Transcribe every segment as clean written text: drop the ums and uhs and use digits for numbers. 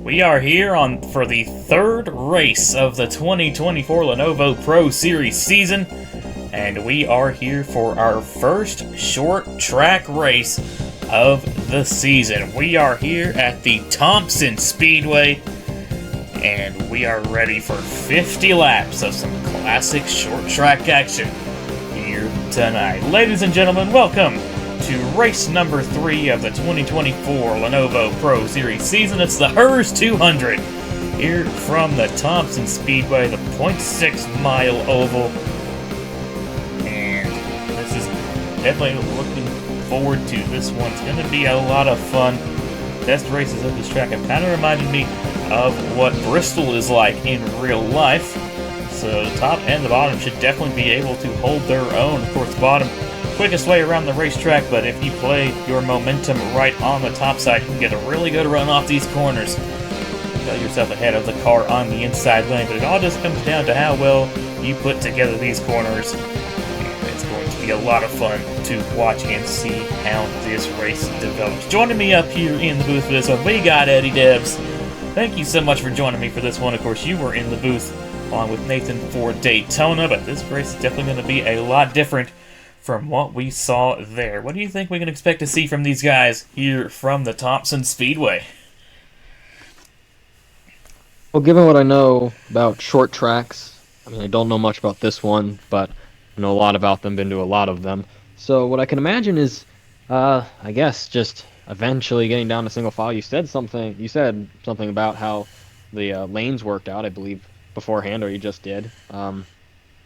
We are here for the third race of the 2024 Lenovo Pro Series season, and we are here for our first short track race of the season. We are here at the Thompson Speedway, and we are ready for 50 laps of some classic short track action here tonight. Ladies and gentlemen, welcome to race number 3 of the 2024 Lenovo Pro Series season. It's the Herr 200 here from the Thompson Speedway, the 0.6 mile oval. And this is definitely looking forward to this one. It's going to be a lot of fun. Best races of this track have kind of reminded me of what Bristol is like in real life. So the top and the bottom should definitely be able to hold their own. Of course, the bottom quickest way around the racetrack, but if you play your momentum right on the top side, you can get a really good run off these corners. Get yourself ahead of the car on the inside lane, but it all just comes down to how well you put together these corners. And it's going to be a lot of fun to watch and see how this race develops. Joining me up here in the booth for this one, we got Eddie Debs. Thank you so much for joining me for this one. Of course, you were in the booth along with Nathan for Daytona, but this race is definitely going to be a lot different from what we saw there. What do you think we can expect to see from these guys here from the Thompson Speedway? Well, given what I know about short tracks, I mean, I don't know much about this one, but I know a lot about them, been to a lot of them. So what I can imagine is, I guess, just eventually getting down to single file. You said something about how the lanes worked out, I believe, beforehand, or you just did.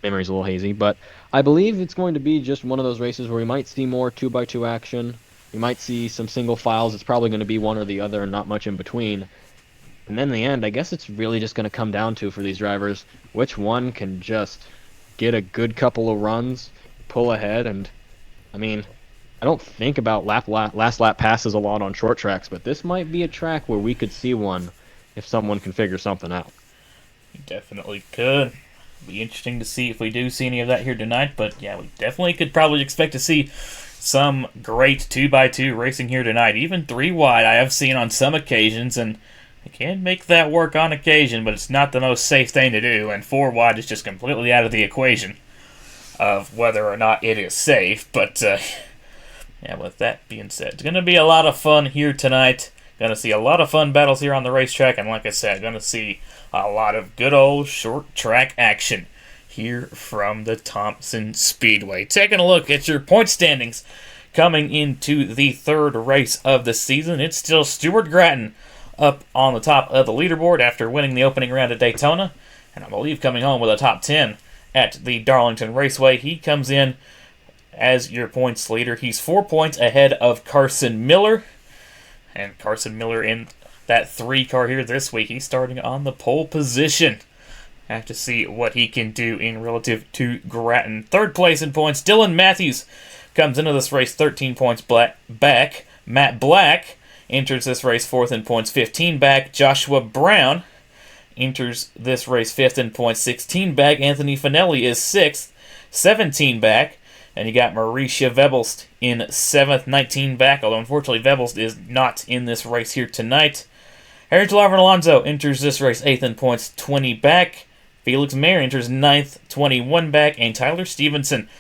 Memory's a little hazy, but I believe it's going to be just one of those races where we might see more 2x2 action. You might see some single files. It's probably going to be one or the other and not much in between. And then in the end, I guess it's really just going to come down to, for these drivers, which one can just get a good couple of runs, pull ahead. And I mean, I don't think about last lap passes a lot on short tracks, but this might be a track where we could see one if someone can figure something out. You definitely could. Be interesting to see if we do see any of that here tonight, but yeah, we definitely could probably expect to see some great 2x2 racing here tonight. Even 3 wide I have seen on some occasions, and I can make that work on occasion, but it's not the most safe thing to do, and 4 wide is just completely out of the equation of whether or not it is safe. But yeah, with that being said, it's going to be a lot of fun here tonight. Going to see a lot of fun battles here on the racetrack, and like I said, going to see a lot of good old short track action here from the Thompson Speedway. Taking a look at your point standings coming into the third race of the season, it's still Stuart Gratton up on the top of the leaderboard after winning the opening round at Daytona, and I believe coming home with a top 10 at the Darlington Raceway. He comes in as your points leader. He's 4 points ahead of Carson Miller. And Carson Miller in that 3 car here this week, he's starting on the pole position. Have to see what he can do in relative to Gratton. Third place in points, Dylan Matthews comes into this race 13 points back. Matt Black enters this race 4th in points, 15 back. Joshua Brown enters this race 5th in points, 16 back. Anthony Finelli is 6th, 17 back. And you got Mauricia Vebelst in 7th, 19 back, although unfortunately Vebelst is not in this race here tonight. Harry Larvin Alonso enters this race 8th in points, 20 back. Felix Mayer enters 9th, 21 back. And Tyler Stevenson,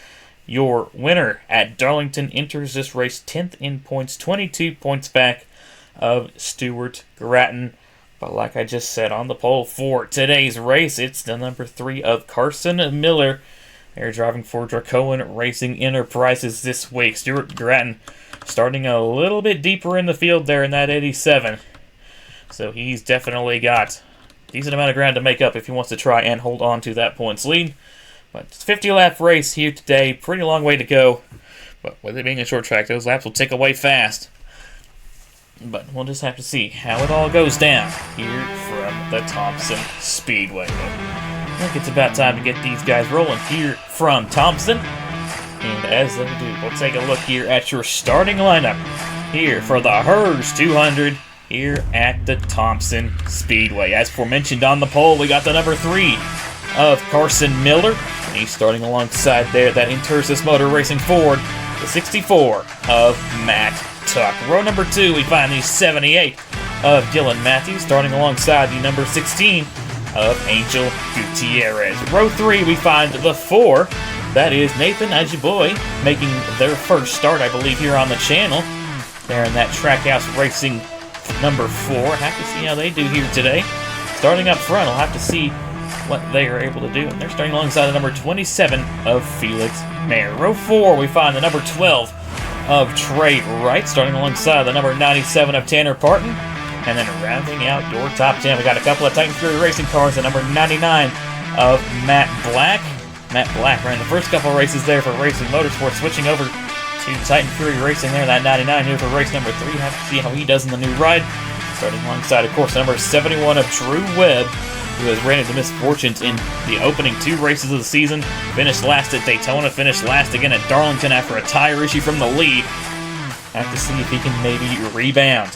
your winner at Darlington, enters this race 10th in points, 22 points back of Stuart Gratton. But like I just said, on the pole for today's race, it's the number 3 of Carson Miller. They're driving for Dracoan Racing Enterprises this week. Stuart Gratton starting a little bit deeper in the field there in that 87. So he's definitely got a decent amount of ground to make up if he wants to try and hold on to that points lead. But it's a 50-lap race here today. Pretty long way to go. But with it being a short track, those laps will tick away fast. But we'll just have to see how it all goes down here from the Thompson Speedway. I think it's about time to get these guys rolling here from Thompson. And as they do, we'll take a look here at your starting lineup here for the Herr 200 here at the Thompson Speedway. As aforementioned on the pole, we got the number 3 of Carson Miller. And he's starting alongside there that Intersis Motor Racing Ford, the 64 of Matt Tuck. Row number 2, we find the 78 of Dylan Matthews, starting alongside the number 16 of Angel Gutierrez. Row 3, we find the 4. That is Nathan Ajiboye making their first start, I believe, here on the channel. They're in that Trackhouse Racing number 4. Have to see how they do here today. Starting up front, I'll have to see what they are able to do. And they're starting alongside the number 27 of Felix Mayer. Row 4, we find the number 12 of Trey Wright, starting alongside the number 97 of Tanner Parton. And then rounding out your top 10, we got a couple of Titan Fury Racing cars, the number 99 of Matt Black. Matt Black ran the first couple of races there for Racing Motorsports, switching over to Titan Fury Racing there, that 99 here for race number 3. Have to see how he does in the new ride. Starting alongside, of course, number 71 of Drew Webb, who has ran into misfortunes in the opening 2 races of the season. Finished last at Daytona, finished last again at Darlington after a tire issue from the lead. Have to see if he can maybe rebound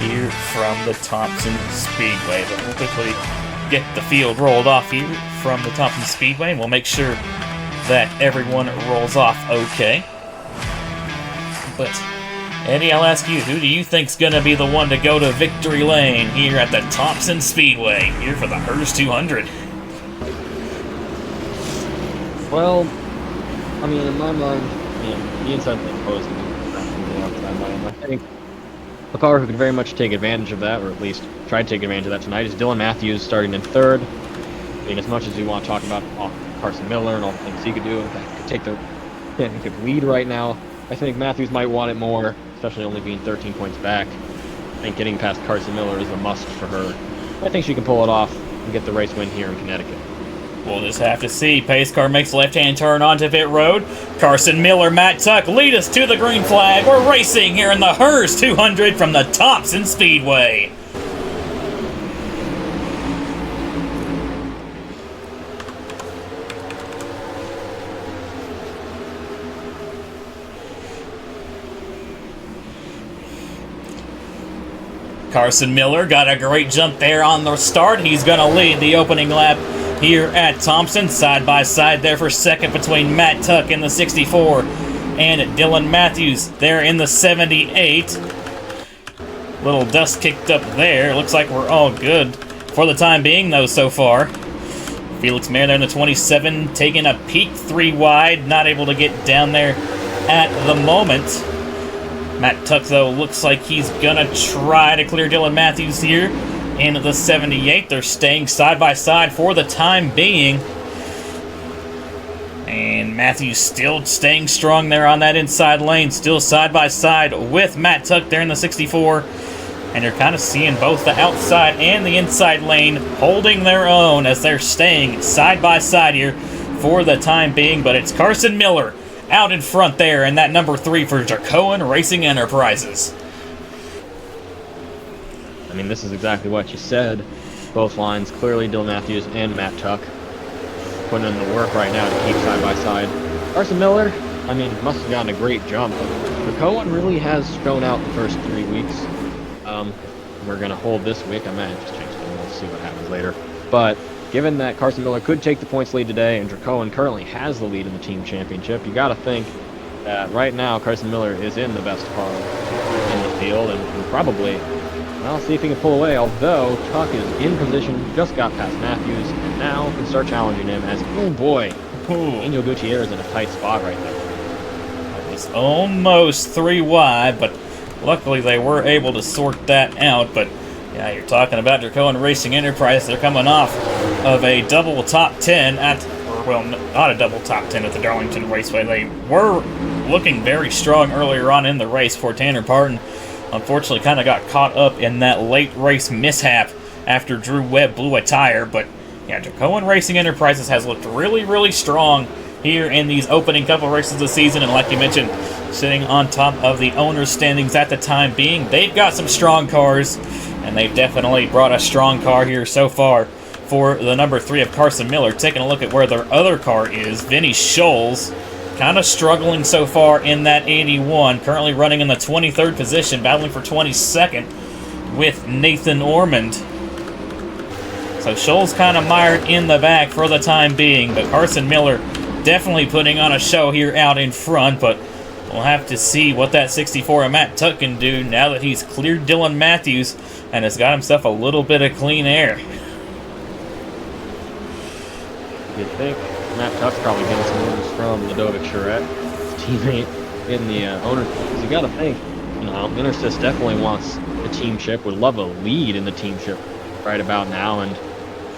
here from the Thompson Speedway. But we'll quickly get the field rolled off here from the Thompson Speedway, and we'll make sure that everyone rolls off okay. But Eddie, I'll ask you, who do you think's going to be the one to go to victory lane here at the Thompson Speedway, here for the Her's 200? Well, I mean, in my mind, the inside thing posed to me from the outside mind. I think the car who could very much take advantage of that, or at least try to take advantage of that tonight, is Dylan Matthews starting in 3rd. I mean, as much as we want to talk about Carson Miller and all the things he could do, in fact, he could lead right now, I think Matthews might want it more, especially only being 13 points back. I think getting past Carson Miller is a must for her. I think she can pull it off and get the race win here in Connecticut. We'll just have to see. Pace car makes left-hand turn onto pit road. Carson Miller, Matt Tuck lead us to the green flag. We're racing here in the Her's 200 from the Thompson Speedway. Carson Miller got a great jump there on the start. He's going to lead the opening lap here at Thompson. Side by side there for second between Matt Tuck in the 64 and Dylan Matthews there in the 78. Little dust kicked up there. Looks like we're all good for the time being, though, so far. Felix Mayer there in the 27, taking a peek 3 wide. Not able to get down there at the moment. Matt Tuck, though, looks like he's going to try to clear Dylan Matthews here in the 78. They're staying side by side for the time being. And Matthews still staying strong there on that inside lane. Still side by side with Matt Tuck there in the 64. And you're kind of seeing both the outside and the inside lane holding their own as they're staying side by side here for the time being. But it's Carson Miller out in front there, and that number 3 for Jacoan Racing Enterprises. I mean, this is exactly what you said. Both lines, clearly Dylan Matthews and Matt Tuck putting in the work right now to keep side by side. Carson Miller, I mean, must have gotten a great jump. Jacoan really has shown out the first 3 weeks. We're going to hold this week. I might just change it. We'll see what happens later. But given that Carson Miller could take the points lead today, and Jacoan currently has the lead in the team championship, you got to think that right now Carson Miller is in the best car in the field, and probably, well, see if he can pull away. Although Tuck is in position, just got past Matthews, and now can start challenging him as, oh boy, Angel Gutierrez in a tight spot right there. It was almost 3 wide, but luckily they were able to sort that out. But yeah, you're talking about Jacoan Racing Enterprise. They're coming off of a double top 10 at, well, not a double top 10 at the Darlington Raceway. They were looking very strong earlier on in the race for Tanner Parton. Unfortunately, kind of got caught up in that late race mishap after Drew Webb blew a tire. But yeah, Jacoan Racing Enterprises has looked really, really strong here in these opening couple races of the season. And like you mentioned, sitting on top of the owner's standings at the time being, they've got some strong cars. And they've definitely brought a strong car here so far for the number 3 of Carson Miller. Taking a look at where their other car is, Vinny Scholes, kind of struggling so far in that 81. Currently running in the 23rd position, battling for 22nd with Nathan Ormond. So Scholes kind of mired in the back for the time being. But Carson Miller definitely putting on a show here out in front. But we'll have to see what that 64 of Matt Tuck can do now that he's cleared Dylan Matthews and has got himself a little bit of clean air. You'd think Matt Tuck's probably getting some moves from Lenovo Charette, his teammate in the owner's. Because you got to think, Intersys definitely wants the team chip, would love a lead in the team chip right about now, and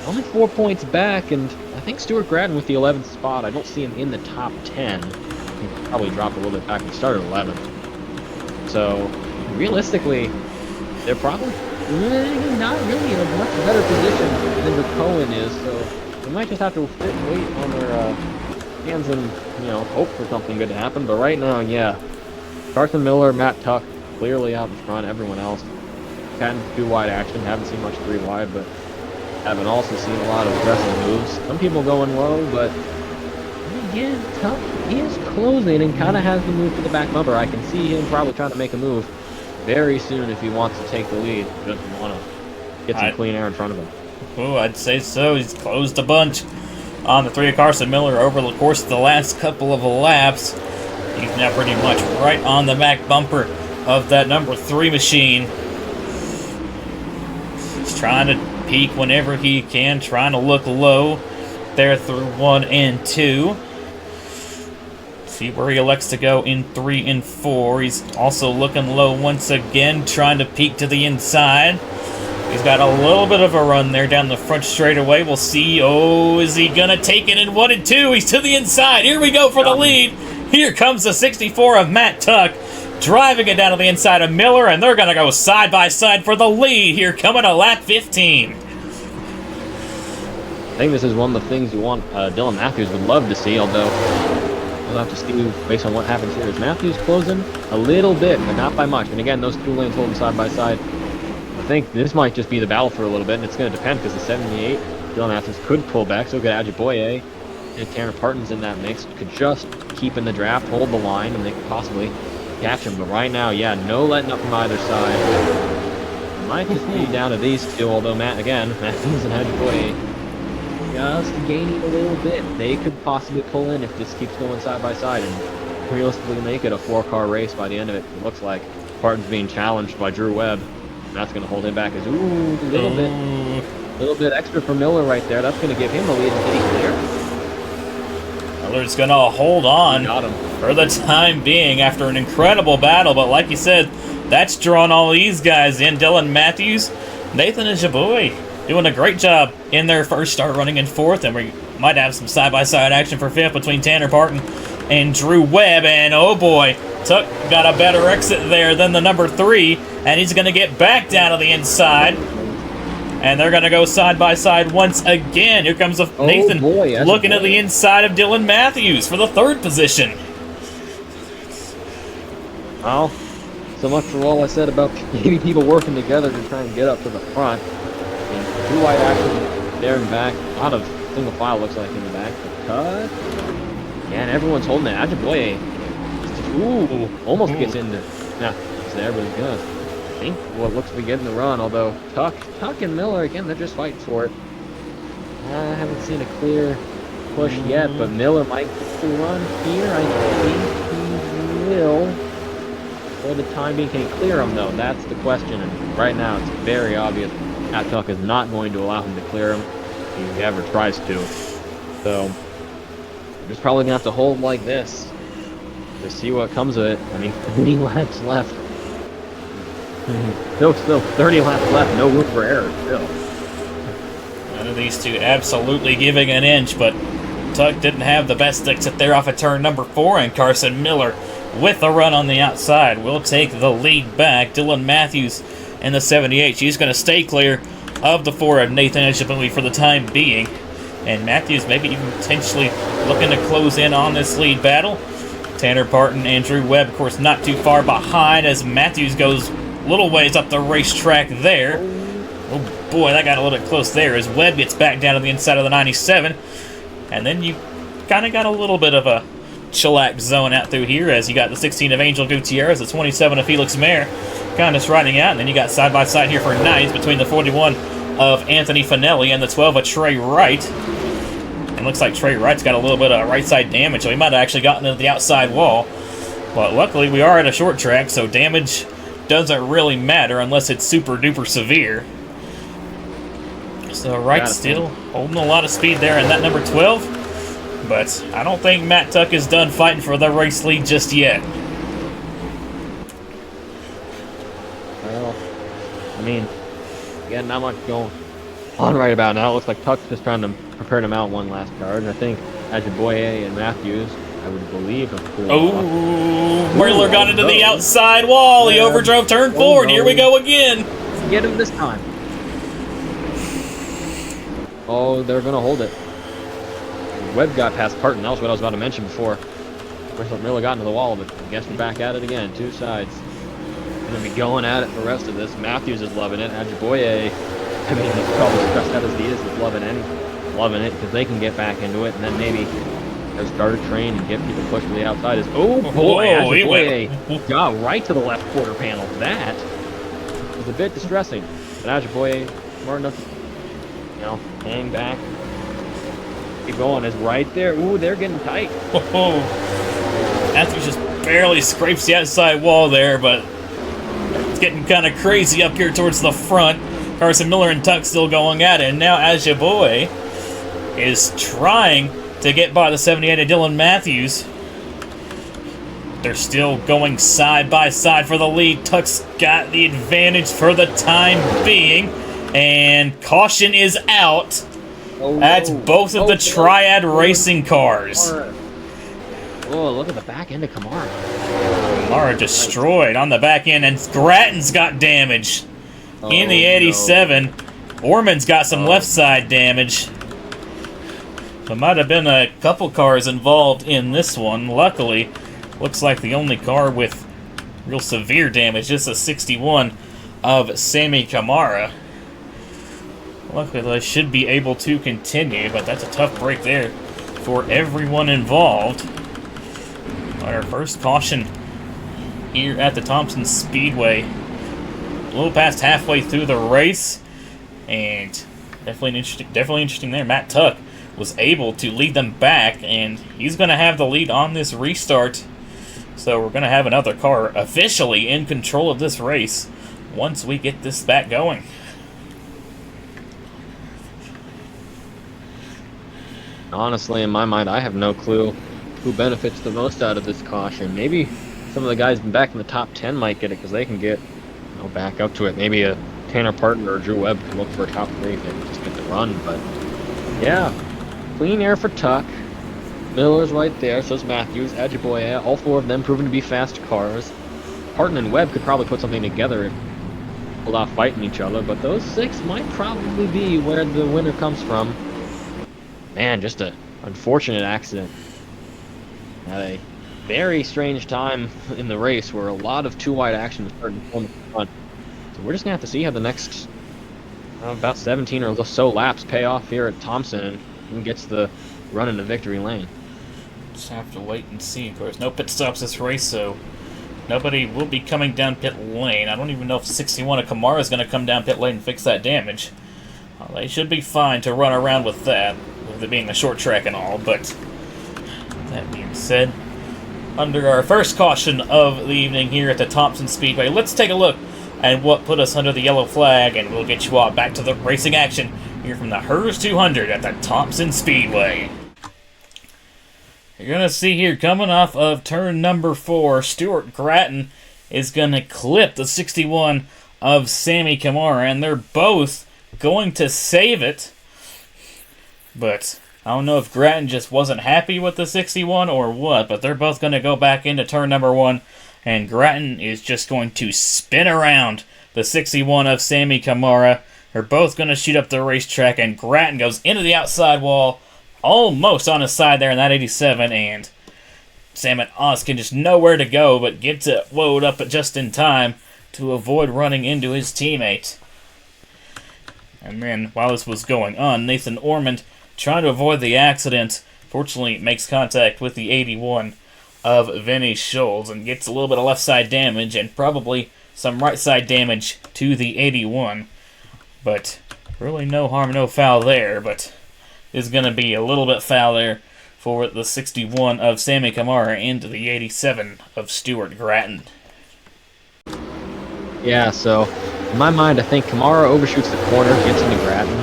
only 4 points back, and I think Stuart Gratton with the 11th spot. I don't see him in the top 10. He probably dropped a little bit back and started 11th. So, realistically, they're probably not really in a much better position than the Cohen is, so they might just have to sit and wait on their hands and, hope for something good to happen. But right now, yeah, Carson Miller, Matt Tuck, clearly out in front. Everyone else kind of 2-wide action. Haven't seen much 3-wide, but haven't also seen a lot of aggressive moves. Some people going low, but again, Tuck is closing and kind of has the move to the back bumper. I can see him probably trying to make a move very soon if he wants to take the lead. Doesn't want to get some clean air in front of him. Oh, I'd say so. He's closed a bunch on the 3 of Carson Miller over the course of the last couple of laps. He's now pretty much right on the back bumper of that number 3 machine. He's trying to peak whenever he can, trying to look low there through 1 and 2. See where he elects to go in 3 and 4. He's also looking low once again, trying to peak to the inside. He's got a little bit of a run there down the front straightaway. We'll see. Oh, is he gonna take it in 1 and 2? He's to the inside. Here we go for the lead. Here comes the 64 of Matt Tuck, driving it down to the inside of Miller, and they're gonna go side by side for the lead here coming to lap 15. I think this is one of the things you want Dylan Matthews would love to see, although we'll have to see based on what happens here. Is Matthews closing a little bit, but not by much. And again, those 2 lanes holding side by side. I think this might just be the battle for a little bit, and it's going to depend because the 78, Dylan Matthews could pull back, so could Ajiboye. And Tanner Parton's in that mix, could just keep in the draft, hold the line, and they could possibly catch him. But right now, yeah, no letting up from either side. It might just be down to these 2, although Matthews and Ajiboye just gaining a little bit. They could possibly pull in if this keeps going side by side and realistically make it a 4-car race by the end of it. It looks like Parton's being challenged by Drew Webb. And that's going to hold him back as a little bit extra for Miller right there. That's going to give him the lead and getting clear. Miller's going to hold on for the time being after an incredible battle, but like you said, that's drawn all these guys in. Dylan Matthews, Nathan Ajiboye doing a great job in their first start, running in 4th, and we might have some side-by-side action for 5th between Tanner Parton and Drew Webb, and oh boy, Tuck got a better exit there than the number 3, and he's going to get back down to the inside, and they're going to go side-by-side once again. Here comes Nathan looking at the inside of Dylan Matthews for the 3rd position. Well, so much for all I said about maybe people working together to try and get up to the front. 2-wide action there and back. A lot of single file looks like in the back. Cut. And everyone's holding it. Ajiboye. Almost gets in there. Nah, it's there, but he's gonna. I think what looks to be getting the run, although Tuck and Miller, again, they're just fighting for it. I haven't seen a clear push yet, but Miller might get the run here. I think he will. For the time being, can he clear him, though? That's the question, and right now it's very obvious Matt Tuck is not going to allow him to clear him if he ever tries to. So, we're just probably going to have to hold like this to see what comes of it. I mean, 30 laps left. Still 30 laps left, no room for error, still. None of these 2 absolutely giving an inch, but Tuck didn't have the best exit there off of turn number 4, and Carson Miller with a run on the outside will take the lead back. Dylan Matthews in the 78. She's going to stay clear of the 4 of Nathan Ajiboye for the time being. And Matthews maybe even potentially looking to close in on this lead battle. Tanner Parton and Drew Webb, of course, not too far behind as Matthews goes little ways up the racetrack there. Oh boy, that got a little bit close there as Webb gets back down to the inside of the 97. And then you kind of got a little bit of a chillax zone out through here as you got the 16 of Angel Gutierrez, the 27 of Felix Mayer kind of riding out, and then you got side-by-side here for 9th between the 41 of Anthony Finelli and the 12 of Trey Wright. And looks like Trey Wright's got a little bit of right side damage, so he might have actually gotten into the outside wall. But luckily we are at a short track, so damage doesn't really matter unless it's super duper severe. So Wright still holding a lot of speed there in that number 12. But I don't think Matt Tuck is done fighting for the race lead just yet. Well, I mean, again, not much going on right about now. It looks like Tuck's just trying to prepare him out one last card. And I think Ajiboye and Matthews, I would believe, have pulled off. Wheeler got into the outside wall. He overdrove turn 4, and here we go again. Get him this time. Oh, they're going to hold it. Webb got past Parton. That was what I was about to mention before. Miller got into the wall, but I guess we're back at it again. Two sides. Going to be going at it for the rest of this. Matthews is loving it. Ajiboye, I mean, he's probably stressed out as he is loving it because they can get back into it, and then maybe they'll start a train and get people pushed to the outside. Oh boy, Ajiboye got right to the left quarter panel. That was a bit distressing. But Ajiboye, smart enough to, hang back. Keep going, is right there. Ooh, they're getting tight. Matthews just barely scrapes the outside wall there, but it's getting kind of crazy up here towards the front. Carson Miller and Tuck still going at it, and now Ajiboye is trying to get by the 78 of Dylan Matthews. They're still going side by side for the lead. Tuck's got the advantage for the time being, and caution is out. That's both of the Triad racing cars. Oh, look at the back end of Kamara. Kamara destroyed on the back end, and Grattan's got damage in the 87. Orman's got some left side damage. There might have been a couple cars involved in this one. Luckily, looks like the only car with real severe damage is a 61 of Sammy Kamara. Luckily, they should be able to continue, but that's a tough break there for everyone involved. Our first caution here at the Thompson Speedway. A little past halfway through the race, and definitely interesting there. Matt Tuck was able to lead them back, and he's going to have the lead on this restart. So we're going to have another car officially in control of this race once we get this back going. Honestly, in my mind, I have no clue who benefits the most out of this caution. Maybe some of the guys back in the top 10 might get it because they can get back up to it. Maybe a Tanner Parton or Drew Webb can look for a top 3 if they can just get the run. But yeah, clean air for Tuck. Miller's right there, so is Matthews, Ajiboye. All 4 of them proven to be fast cars. Parton and Webb could probably put something together if pulled off fighting each other, but those 6 might probably be where the winner comes from. Man, just an unfortunate accident. At a very strange time in the race where a lot of two-wide action is starting to form in front. So we're just going to have to see how the next about 17 or so laps pay off here at Thompson and who gets the run into victory lane. Just have to wait and see. Of course, no pit stops this race, so nobody will be coming down pit lane. I don't even know if 61 of Kamara is going to come down pit lane and fix that damage. They should be fine to run around with that, with it being a short track and all, but that being said, under our first caution of the evening here at the Thompson Speedway, let's take a look at what put us under the yellow flag, and we'll get you all back to the racing action here from the Herr's 200 at the Thompson Speedway. You're going to see here, coming off of turn number 4, Stuart Grattan is going to clip the 61 of Sammy Kamara, and they're both going to save it, but I don't know if Grattan just wasn't happy with the 61 or what, but they're both going to go back into turn number 1, and Grattan is just going to spin around the 61 of Sammy Kamara. They're both going to shoot up the racetrack, and Grattan goes into the outside wall, almost on his side there in that 87, and Sam and Oskin just nowhere to go, but gets it woed up just in time to avoid running into his teammate. And then, while this was going on, Nathan Ormond, trying to avoid the accident, fortunately makes contact with the 81 of Vinny Schultz and gets a little bit of left side damage and probably some right side damage to the 81. But really no harm, no foul there, but is going to be a little bit foul there for the 61 of Sammy Kamara and the 87 of Stuart Gratton. Yeah, so in my mind, I think Kamara overshoots the corner, gets into Gratton.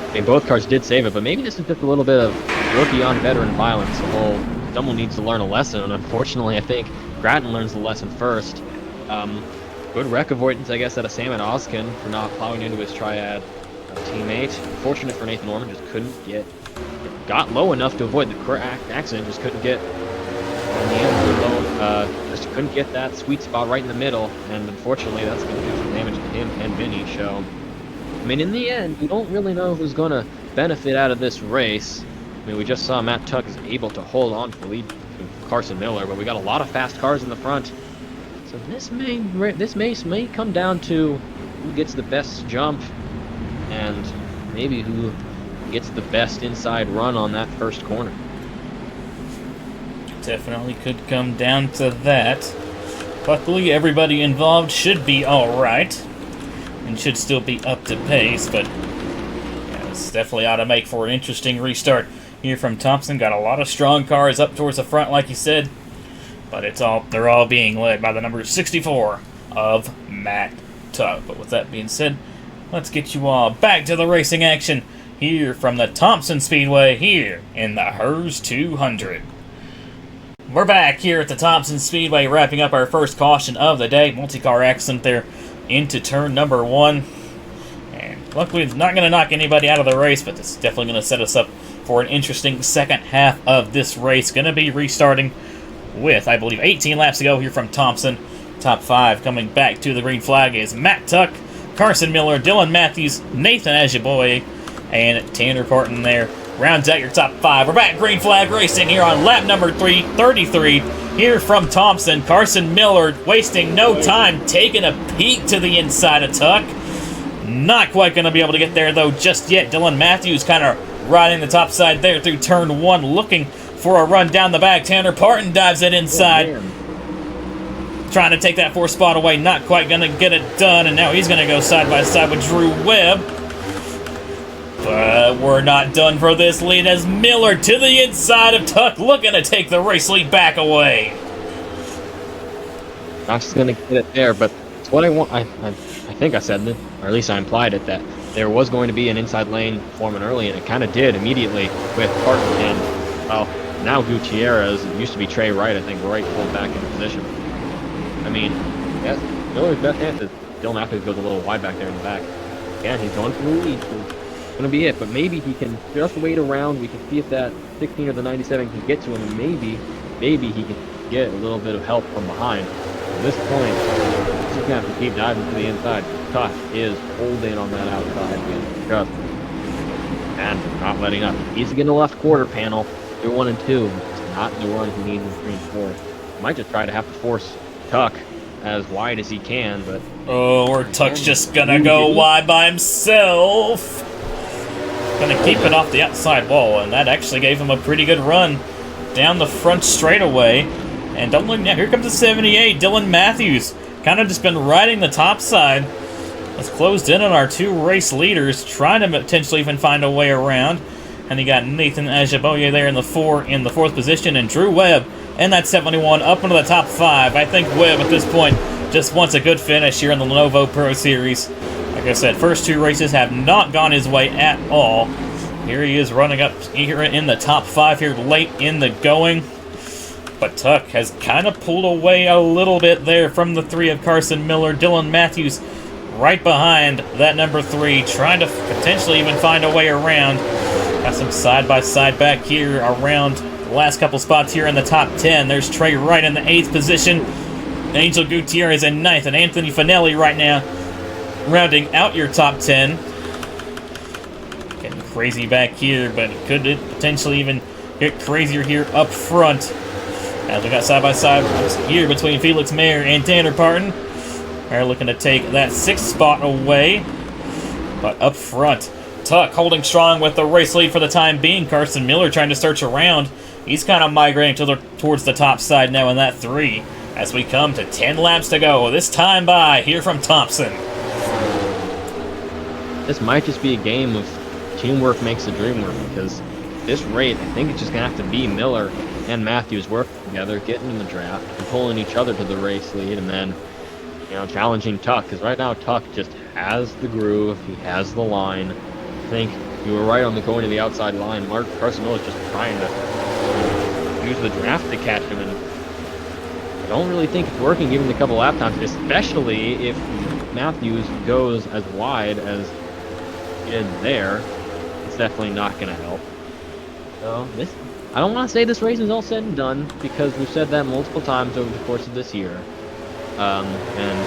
I mean, both cars did save it, but maybe this is just a little bit of rookie on veteran violence. The whole someone needs to learn a lesson, and unfortunately, I think Gratton learns the lesson first. Good wreck avoidance, I guess, out of Sam and Oskin for not plowing into his triad teammate. Fortunate for Nathan Norman, just couldn't get. It got low enough to avoid the accident, just couldn't get. In the end, just couldn't get that sweet spot right in the middle, and unfortunately, that's going to do some damage to him and Vinny. So, I mean, in the end, we don't really know who's going to benefit out of this race. I mean, we just saw Matt Tuck is able to hold on to the lead to Carson Miller, but we got a lot of fast cars in the front. So this may come down to who gets the best jump, and maybe who gets the best inside run on that first corner. Definitely could come down to that. Luckily, everybody involved should be alright, and should still be up to pace, but yeah, this definitely ought to make for an interesting restart here from Thompson. Got a lot of strong cars up towards the front, like you said, but they're all being led by the number 64 of Matt Tuck. But with that being said, let's get you all back to the racing action here from the Thompson Speedway here in the Herr's 200. We're back here at the Thompson Speedway, wrapping up our first caution of the day. Multi-car accident there into turn number 1. And luckily, it's not going to knock anybody out of the race, but it's definitely going to set us up for an interesting second half of this race. Going to be restarting with, I believe, 18 laps to go here from Thompson. Top 5 coming back to the green flag is Matt Tuck, Carson Miller, Dylan Matthews, Nathan Ajiboye, and Tanner Parton there. Rounds out your top 5. We're back green flag racing here on lap number 33. Here from Thompson, Carson Miller wasting no time, taking a peek to the inside of Tuck. Not quite going to be able to get there, though, just yet. Dylan Matthews kind of riding the top side there through turn 1, looking for a run down the back. Tanner Parton dives it inside. Trying to take that 4th spot away. Not quite going to get it done, and now he's going to go side by side with Drew Webb. But we're not done for this lead as Miller to the inside of Tuck, looking to take the race lead back away. Not just going to get it there, but it's what I want. I think I said it, or at least I implied it, that there was going to be an inside lane forming early, and it kind of did immediately with Parton and, well, now Gutierrez. It used to be Trey Wright, I think, right pulled back into position. I mean, yes, Miller's best chance is Dylan Matthews goes a little wide back there in the back. Again, he's going for the lead. Going to be it, but maybe he can just wait around. We can see if that 16 or the 97 can get to him, and maybe he can get a little bit of help from behind. At this point, he's just going to have to keep diving to the inside. Tuck is holding on that outside and not letting up. He's getting the left quarter panel. They're 1 and 2. It's not the run he needs in 3 and 4. Might just try to have to force Tuck as wide as he can, but or Tuck's just gonna go wide by himself. Gonna keep it off the outside wall, and that actually gave him a pretty good run down the front straightaway. And don't look now, here comes the 78, Dylan Matthews. Kind of just been riding the top side. Has closed in on our 2 race leaders, trying to potentially even find a way around. And you got Nathan Ajiboye there in the 4th position, and Drew Webb and that 71 up into the top 5. I think Webb at this point just wants a good finish here in the Lenovo Pro Series. Like I said, first 2 races have not gone his way at all. Here he is running up here in the top 5 here late in the going. But Tuck has kind of pulled away a little bit there from the 3 of Carson Miller. Dylan Matthews right behind that number 3, trying to potentially even find a way around. Got some side-by-side back here around the last couple spots here in the top 10. There's Trey Wright in the 8th position. Angel Gutierrez in 9th, and Anthony Finelli right now rounding out your top 10. Getting crazy back here, but it could potentially even get crazier here up front. As we got side-by-side here between Felix Mayer and Tanner Parton. They're looking to take that 6th spot away. But up front, Tuck holding strong with the race lead for the time being. Carson Miller trying to search around. He's kind of migrating towards the top side now in that 3. As we come to 10 laps to go. This time by here from Thompson. This might just be a game of teamwork makes the dream work, because this rate, I think it's just going to have to be Miller and Matthews working together, getting in the draft, and pulling each other to the race lead, and then, challenging Tuck. Because right now, Tuck just has the groove. He has the line. I think you were right on the going to the outside line. Carson Miller's just trying to use the draft to catch him, and I don't really think it's working given the couple lap times, especially if Matthews goes as wide as he did there. It's definitely not going to help. So I don't want to say this race is all said and done, because we've said that multiple times over the course of this year. And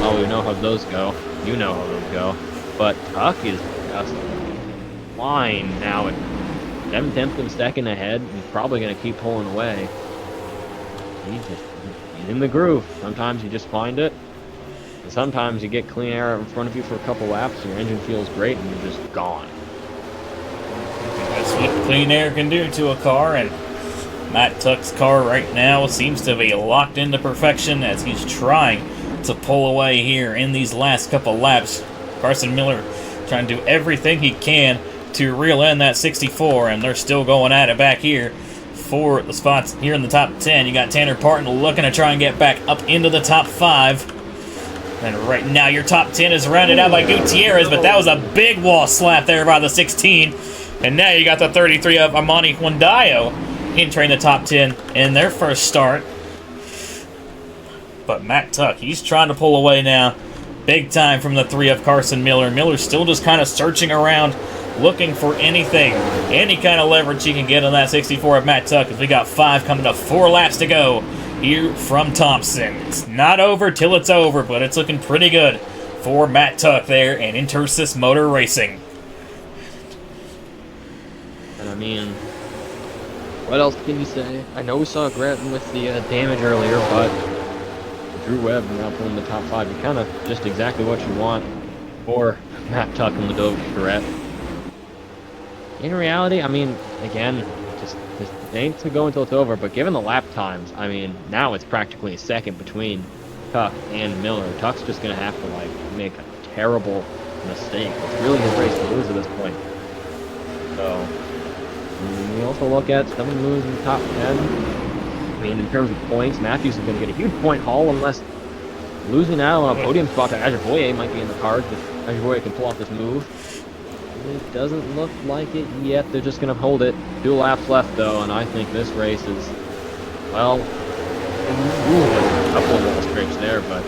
well, we know how those go. You know how those go. But Tuck is just flying now at 7/10 of a second ahead. He's probably going to keep pulling away. He's in the groove. Sometimes you just find it. And sometimes you get clean air in front of you for a couple laps, your engine feels great, and you're just gone. That's what clean air can do to a car, and Matt Tuck's car right now seems to be locked into perfection as he's trying to pull away here in these last couple laps. Carson Miller trying to do everything he can to reel in that 64, and they're still going at it back here for the spots here in the top 10. You got Tanner Parton looking to try and get back up into the top 5. And right now your top 10 is rounded out by Gutierrez, but that was a big wall slap there by the 16. And now you got the 33 of Armani Huandayo entering the top 10 in their first start. But Matt Tuck, he's trying to pull away now. Big time from the 3 of Carson Miller. Miller's still just kind of searching around, looking for anything, any kind of leverage he can get on that 64 of Matt Tuck, as we got 5 coming to 4 laps to go here from Thompson. It's not over till it's over, but it's looking pretty good for Matt Tuck there and Intersys Motor Racing. And I mean, what else can you say? I know we saw Gretton with the damage earlier, but Drew Webb now pulling the top 5. You kind of just exactly what you want for Matt Tuck and Lenovo Pro. In reality, I mean, again, just ain't to go until it's over, but given the lap times, I mean, now it's practically a second between Tuck and Miller. Tuck's just going to have to, make a terrible mistake. It's really his race to lose at this point. So, we also look at some of the moves in the top 10. I mean, in terms of points, Matthews is going to get a huge point haul unless losing out on a podium spot to Ajevoye might be in the cards if Ajevoye can pull off this move. It doesn't look like it yet. They're just going to hold it. 2 laps left, though, and I think this race is, well, a couple of wall scrapes there, but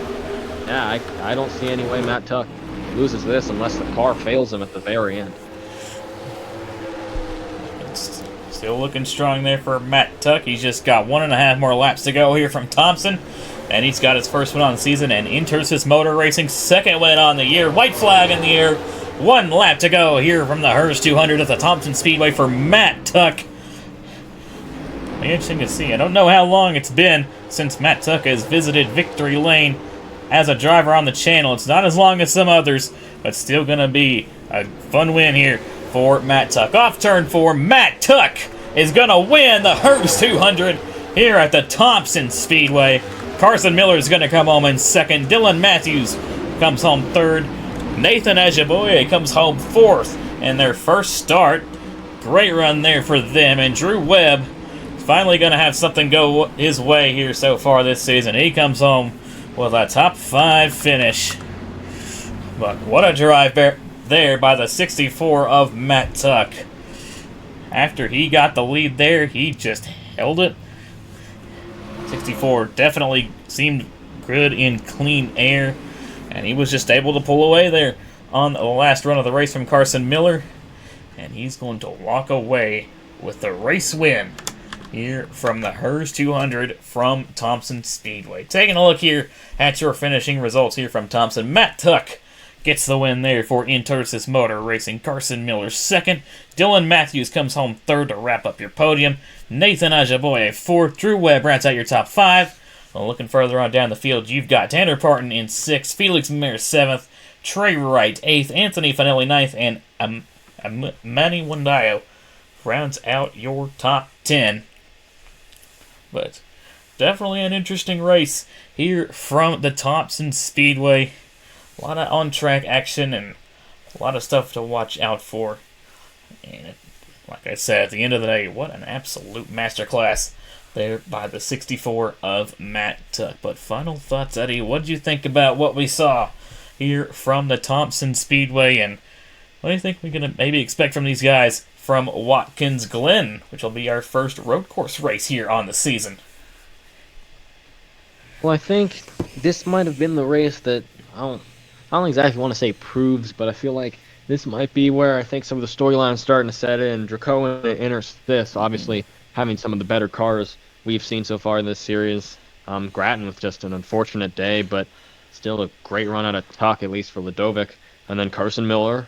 yeah, I don't see any way Matt Tuck loses this unless the car fails him at the very end. It's still looking strong there for Matt Tuck. He's just got 1.5 more laps to go here from Thompson, and he's got his first win on the season, and Intersys Motor Racing second win on the year. White flag in the air. 1 lap to go here from the Herr 200 at the Thompson Speedway for Matt Tuck. Be interesting to see. I don't know how long it's been since Matt Tuck has visited Victory Lane as a driver on the channel. It's not as long as some others, but still going to be a fun win here for Matt Tuck. Off turn 4, Matt Tuck is going to win the Herr 200 here at the Thompson Speedway. Carson Miller is going to come home in second. Dylan Matthews comes home third. Nathan Ajevoye comes home 4th in their first start. Great run there for them. And Drew Webb is finally going to have something go his way here so far this season. He comes home with a top 5 finish. But what a drive there by the 64 of Matt Tuck. After he got the lead there, he just held it. 64 definitely seemed good in clean air. And he was just able to pull away there on the last run of the race from Carson Miller. And he's going to walk away with the race win here from the Herr 200 from Thompson Speedway. Taking a look here at your finishing results here from Thompson. Matt Tuck gets the win there for Intersys Motor Racing. Carson Miller second. Dylan Matthews comes home third to wrap up your podium. Nathan Ajevoye 4th. Drew Webb rounds out your top 5. Well, looking further on down the field, you've got Tanner Parton in 6th, Felix Mayer 7th, Trey Wright 8th, Anthony Finelli 9th, and Manny Huandayo rounds out your top 10. But definitely an interesting race here from the Thompson Speedway. A lot of on-track action and a lot of stuff to watch out for. And like I said, at the end of the day, what an absolute masterclass there by the 64 of Matt Tuck. But final thoughts, Eddie, what did you think about what we saw here from the Thompson Speedway, and what do you think we're going to maybe expect from these guys from Watkins Glen, which will be our first road course race here on the season? Well, I think this might have been the race that I don't exactly want to say proves, but I feel like this might be where I think some of the storylines starting to set in. Draco enters this, obviously having some of the better cars we've seen so far in this series. Grattan with just an unfortunate day, but still a great run out of Tuck, at least for Ladovic. And then Carson Miller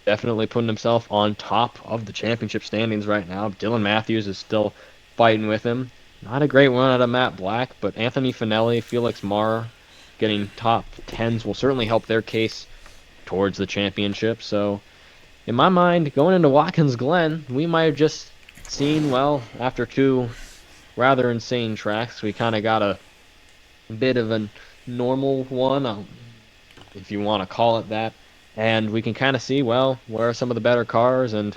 definitely putting himself on top of the championship standings right now. Dylan Matthews is still fighting with him. Not a great run out of Matt Black, but Anthony Finelli, Felix Marr getting top 10s will certainly help their case towards the championship. So, in my mind, going into Watkins Glen, we might have just seen, well, after two rather insane tracks, we kind of got a bit of a normal one, if you want to call it that. And we can kind of see, well, where are some of the better cars and,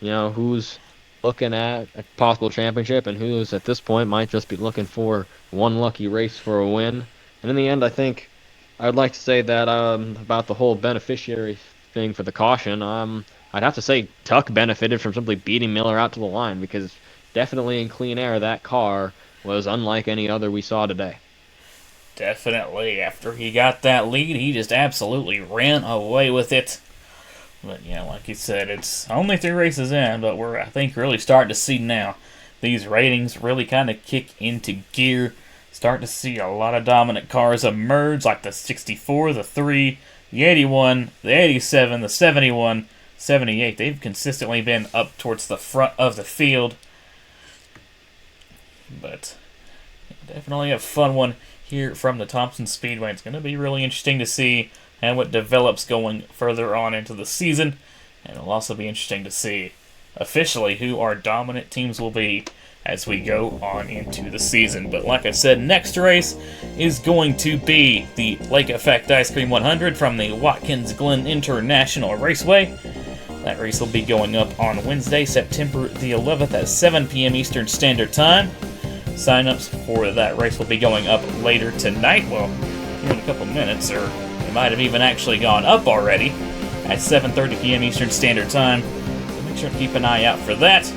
who's looking at a possible championship and who's at this point might just be looking for one lucky race for a win. And in the end, I think I'd like to say that about the whole beneficiary thing for the caution, I'd have to say Tuck benefited from simply beating Miller out to the line, because definitely in clean air, that car was unlike any other we saw today. Definitely. After he got that lead, he just absolutely ran away with it. But yeah, like you said, it's only 3 races in, but we're, I think, really starting to see now these ratings really kind of kick into gear. Starting to see a lot of dominant cars emerge, like the 64, the 3, the 81, the 87, the 71, 78. They've consistently been up towards the front of the field. But definitely a fun one here from the Thompson Speedway. It's going to be really interesting to see and what develops going further on into the season. And it'll also be interesting to see officially who our dominant teams will be as we go on into the season. But like I said, next race is going to be the Lake Effect Ice Cream 100 from the Watkins Glen International Raceway. That race will be going up on Wednesday, September the 11th at 7 p.m. Eastern Standard Time. Sign-ups for that race will be going up later tonight. Well, here in a couple minutes, or it might have even actually gone up already at 7:30 p.m. Eastern Standard Time. So make sure to keep an eye out for that.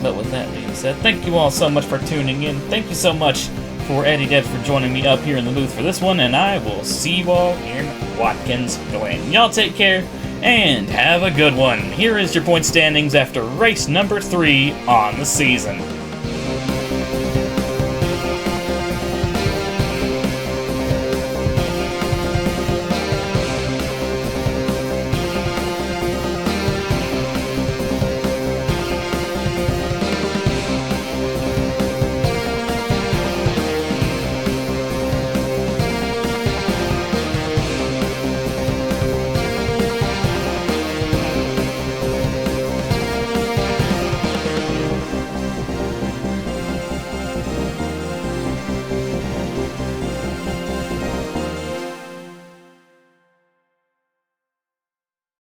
But with that being said, thank you all so much for tuning in. Thank you so much for Eddie Debs for joining me up here in the booth for this one, and I will see you all in Watkins Glen. Y'all take care and have a good one. Here is your point standings after race number 3 on the season.